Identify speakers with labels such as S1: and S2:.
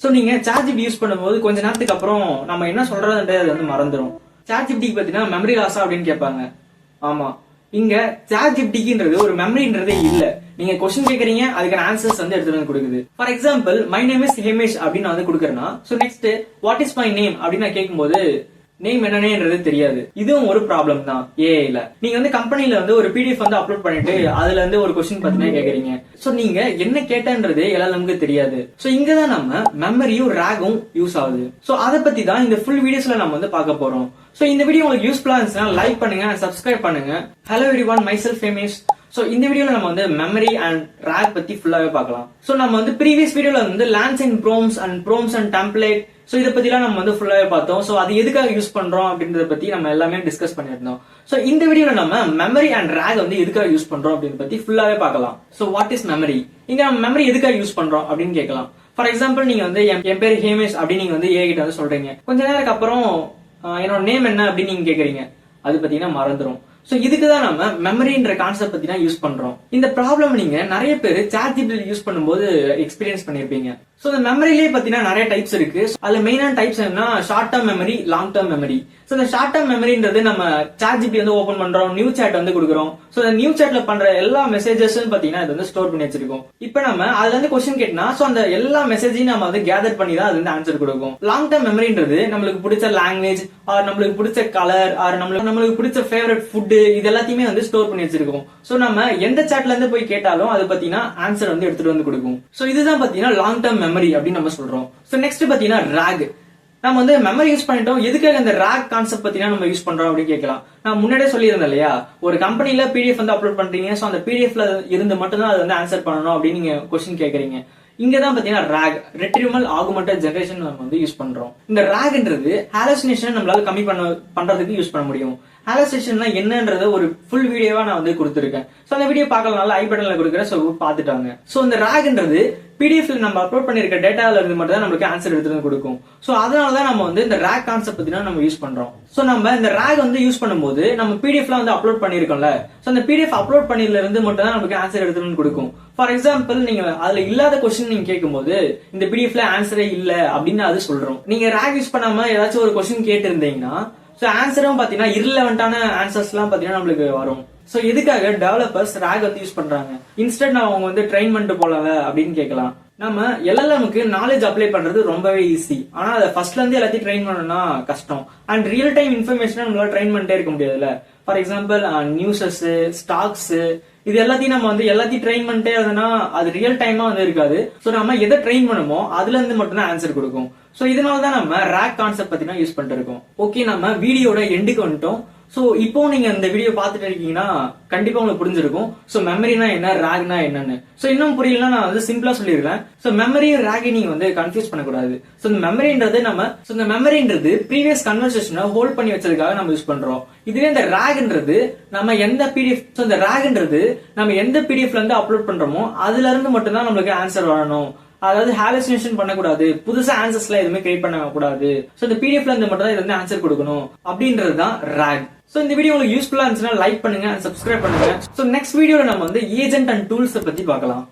S1: So நீங்க ChatGPT use பண்ணும்போது கொஞ்ச நேரத்துக்கு அப்புறம் நம்ம என்ன சொல்றதுன்றது அது வந்து மறந்துடும். ChatGPT பாத்தீங்கன்னா மெமரி லாஸா அப்படின்னு கேட்பாங்க. ஆமா, இங்க ChatGPTன்றது ஒரு மெமரின்றதே இல்ல. நீங்க கொஸ்டின் கேக்குறீங்க, அதுக்கான ஆன்சர்ஸ் வந்து எடுத்துட்டு வந்து கொடுக்குது. For example, my name is Hemish அப்படின்னு நான் வந்து கொடுக்குறேன்னா, so next what is my name அப்படின்னு நான் கேட்கும்போது நேம் என்னன்னேன்றது தெரியாது. இதுவும் ஒரு ப்ராப்ளம் தான் ஏஐல. நீங்க வந்து கம்பெனில வந்து ஒரு பிடிஎஃப் வந்து அப்லோட் பண்ணிட்டு அதுல இருந்து ஒரு கொஸ்டின் பாத்தீங்கன்னா கேக்குறீங்க. சோ நீங்க என்ன கேட்டன்றது எல்லாம் நமக்கு தெரியாது. சோ இங்கதான் நம்ம மெமரியும் ராகும் யூஸ் ஆகுது. சோ அதை பத்தி தான் இந்த ஃபுல் வீடியோஸ்ல நம்ம வந்து பார்க்க போறோம். சோ இந்த வீடியோ உங்களுக்கு யூஸ்ஃபுல்லா இருந்துச்சுன்னா லைக் பண்ணுங்க, சப்ஸ்கிரைப் பண்ணுங்க. Hello everyone, myself Hemish. So இந்த வீடியோல நம்ம வந்து மெமரி அண்ட் ராக் பத்தி ஃபுல்லாவே பார்க்கலாம். சோ நம்ம வந்து ப்ரீவியஸ் வீடியோல வந்து லான்ஸ் and prompts and template so இத பத்திலாம் நம்ம வந்து ஃபுல்லாவே பார்த்தோம். சோ அது எதுக்காக யூஸ் பண்றோம் அப்படின்றத பத்தி நம்ம எல்லாமே டிஸ்கஸ் பண்ணிருந்தோம். சோ இந்த வீடியோல நம்ம மெமரி அண்ட் ராக் வந்து எதுக்காக யூஸ் பண்றோம் அப்படின்னு பத்தி ஃபுல்லாவே பார்க்கலாம். So what is memory? இங்க நம்ம மெமரி எதுக்காக யூஸ் பண்றோம் அப்படின்னு கேட்கலாம். ஃபார் எக்ஸாம்பிள், நீங்க வந்து என் பேர் ஹேமிஷ் அப்படின்னு நீங்க வந்து ஏ கிட்ட வந்து சொல்றீங்க. கொஞ்ச நேரத்துக்கு அப்புறம் என்னோட நேம் என்ன அப்படின்னு நீங்க கேக்குறீங்க, அது பாத்தீங்கன்னா மறந்துடும். சோ இதுக்குதான் நம்ம மெமரின்ற கான்செப்ட் பத்தி தான் யூஸ் பண்றோம். இந்த ப்ராப்ளம் நீங்க நிறைய பேர் ChatGPT யூஸ் பண்ணும்போது எக்ஸ்பீரியன்ஸ் பண்ணிருப்பீங்க. சோ இந்த மெமரிலேயே பாத்தீங்கன்னா நிறைய டைப்ஸ் இருக்கு. அதுல மெயினான டைப்ஸ் என்னன்னா short term memory, long term memory. So இந்த ஷார்ட் டர்ம் மெமரின்றது நம்ம ChatGPT வந்து ஓபன் பண்றோம், நியூ சாட் வந்து கொடுக்குறோம். சோ இந்த நியூ சாட்ல பண்ற எல்லா மெசேஜஸ் பாத்தீங்கன்னா இது வந்து ஸ்டோர் பண்ணி வச்சிருக்கோம். இப்போ நம்ம அதுல இருந்து கொஸ்டின் கேட்டனா சோ அந்த எல்லா மெசேஜையும் நம்ம வந்து கேதர் பண்ணி தான் அது வந்து ஆன்சர் கொடுக்கும். லாங் டர்ம் மெமரின்றது நம்மளுக்கு பிடிச்ச லாங்குவேஜ் ஆர் நம்மளுக்கு பிடிச்ச கலர் ஆர் நம்மளுக்கு பிடிச்ச ஃபேவரட் ஃபுட் இது எல்லாத்தையுமே வந்து ஸ்டோர் பண்ணி வச்சிருக்கோம். சோ நம்ம எந்த சாட்ல இருந்து போய் கேட்டாலும் அது பாத்தீங்கன்னா ஆன்சர் வந்து எடுத்துட்டு வந்து கொடுக்கும். சோ இதுதான் பாத்தீங்கன்னா லாங் டர்ம் மெமரி அப்படின்னு நம்ம சொல்றோம். சோ நெக்ஸ்ட் பாத்தீங்கன்னா ராக். நம்ம வந்து மெமரி யூஸ் பண்ணிட்டோம், எதுக்காக இந்த ராக் கான்செப்ட் பாத்தீங்கன்னா நம்ம யூஸ் பண்றோம் அப்படின்னு கேட்கலாம். நான் முன்னாடியே சொல்லியிருந்தேன் இல்லையா, ஒரு கம்பெனில பிடிஎஃப் வந்து அப்லோட் பண்றீங்க. சோ அந்த பிடிஎஃப்ல இருந்து மட்டும் தான் அது வந்து ஆன்சர் பண்ணணும் அப்படின்னு நீங்க கொஸ்டின் கேக்குறீங்க. இங்கதான் பாத்தீங்கன்னா ராக், ரெட்ரீவல் ஆகுமெண்டட் ஜெனரேஷன் நம்ம வந்து யூஸ் பண்றோம். இந்த ராக்ன்றது ஹாலுசினேஷன் நம்மளால கம்மி பண்றதுக்கு யூஸ் பண்ண முடியும். ஹாலுசினேஷன் என்னன்றது ஒரு ஃபுல் வீடியோவா நான் வந்து கொடுத்திருக்கேன். சோ அந்த வீடியோ பார்க்கறதுனால ஐ பட்டன்ல கொடுக்குறேன், சோ பாத்துட்டாங்க. சோ இந்த ராக்ன்றது பிடிஎஃப்ல நம்ம அப்லோட் பண்ணிருக்க டேட்டால இருந்து மட்டும் தான் நமக்கு ஆன்சர் எடுத்துட்டு கொடுக்கும். சோ அதனாலதான் நம்ம வந்து இந்த ராக் கான்செப்ட் பத்தினா நம்ம யூஸ் பண்றோம். சோ நம்ம இந்த ராக் வந்து யூஸ் பண்ணும்போது நம்ம பிடிஎஃப்ல வந்து அப்லோட் பண்ணிருக்கோம்ல, சோ அந்த பிடிஎஃப் அப்லோட் பண்ணில இருந்து மட்டும் தான் நமக்கு ஆன்சர் எடுத்துட்டு கொடுக்கும். ஃபார் எக்ஸாம்பிள், நீங்க அதுல இல்லாத கொஸ்டின் நீங்க கேட்கும்போது இந்த பிடிஎஃப்ல ஆன்சரே இல்ல அப்படின்னு அது சொல்றோம். நீங்க ராக் யூஸ் பண்ணாம ஏதாச்சும் ஒரு கொஸ்டின் கேட்டு இருந்தீங்கன்னா சோ ஆன்சரும் பாத்தீங்கன்னா irrelevant-ஆன ஆன்சர்ஸ் எல்லாம் பாத்தீங்கன்னா நம்மளுக்கு வரும். சோ எதுக்காக டெவலப்பர்ஸ் ராக் வந்து யூஸ் பண்றாங்க? இன்ஸ்டன்ட் அவங்க வந்து ட்ரெயின் பண்ணிட்டு போலல அப்படின்னு கேட்கலாம். நம்ம LLM-க்கு நாலேஜ் அப்ளை பண்றது ரொம்பவே ஈஸி. ஆனா அதை ஃபர்ஸ்ட்ல இருந்து எல்லாத்தையும் ட்ரெயின் பண்ணணும்னா கஷ்டம். அண்ட் ரியல் டைம் இன்ஃபர்மேஷன் நம்மளால ட்ரெயின் பண்ணிட்டே இருக்க முடியாதுல்ல. ஃபார் எக்ஸாம்பிள், நியூஸஸ், ஸ்டாக்ஸ் இது எல்லாத்தையும் நம்ம வந்து எல்லாத்தையும் ட்ரெயின் பண்ணிட்டே இருந்தோம்னா அது ரியல் டைமா வந்து இருக்காது. சோ நம்ம எதை ட்ரெயின் பண்ணுமோ அதுல இருந்து மட்டும் தான் ஆன்சர் கொடுக்கும். சோ இதனாலதான் நம்ம ராக் கான்செப்ட் பத்தினா யூஸ் பண்ணிட்டு இருக்கோம். ஓகே, நம்ம வீடியோட எண்டுக்கு வந்துட்டோம். சோ இப்போ நீங்க இந்த வீடியோ பாத்துட்டு இருக்கீங்கன்னா கண்டிப்பா உங்களுக்கு புரிஞ்சிருக்கும். சோ மெமரினா என்ன, ராக்னா என்னன்னு. சோ இன்னும் புரியலன்னா நான் வந்து சிம்பிளா சொல்லிருக்கேன். சோ மெமரி ராகை நீங்க வந்து கன்ஃபியூஸ் பண்ணக்கூடாது. சோ இந்த மெமரின்றது ப்ரீவியஸ் கன்வர்சேஷனை ஹோல்ட் பண்ணி வச்சதுக்காக நம்ம யூஸ் பண்றோம். இதுவே இந்த ராக்ன்றது நம்ம எந்த பிடிஎஃப், சோ இந்த ராக்ன்றது நம்ம எந்த பிடிஎஃப்ல இருந்து அப்லோட் பண்றோமோ அதுல இருந்து மட்டும் தான் நம்மளுக்கு ஆன்சர் வரணும். அதாவது ஹாலுசினேஷன் பண்ணக்கூடாது, புதுசா ஆன்சர்ஸ் எல்லாம் எதுவுமே கிரியேட் பண்ண கூடாது. சோ இந்த பிடிஎஃப்ல இருந்து மட்டும் தான் இது வந்து ஆன்சர் கொடுக்கணும் அப்படின்றதுதான் ராக். சோ இந்த வீடியோ உங்களுக்கு யூஸ்ஃபுல்லா இருந்துச்சுன்னா லைக் பண்ணுங்க, சப்ஸ்கிரைப் பண்ணுங்க. சோ நெக்ஸ்ட் வீடியோல நம்ம வந்து ஏஜென்ட் அண்ட் டூல்ஸ் பத்தி பார்க்கலாம்.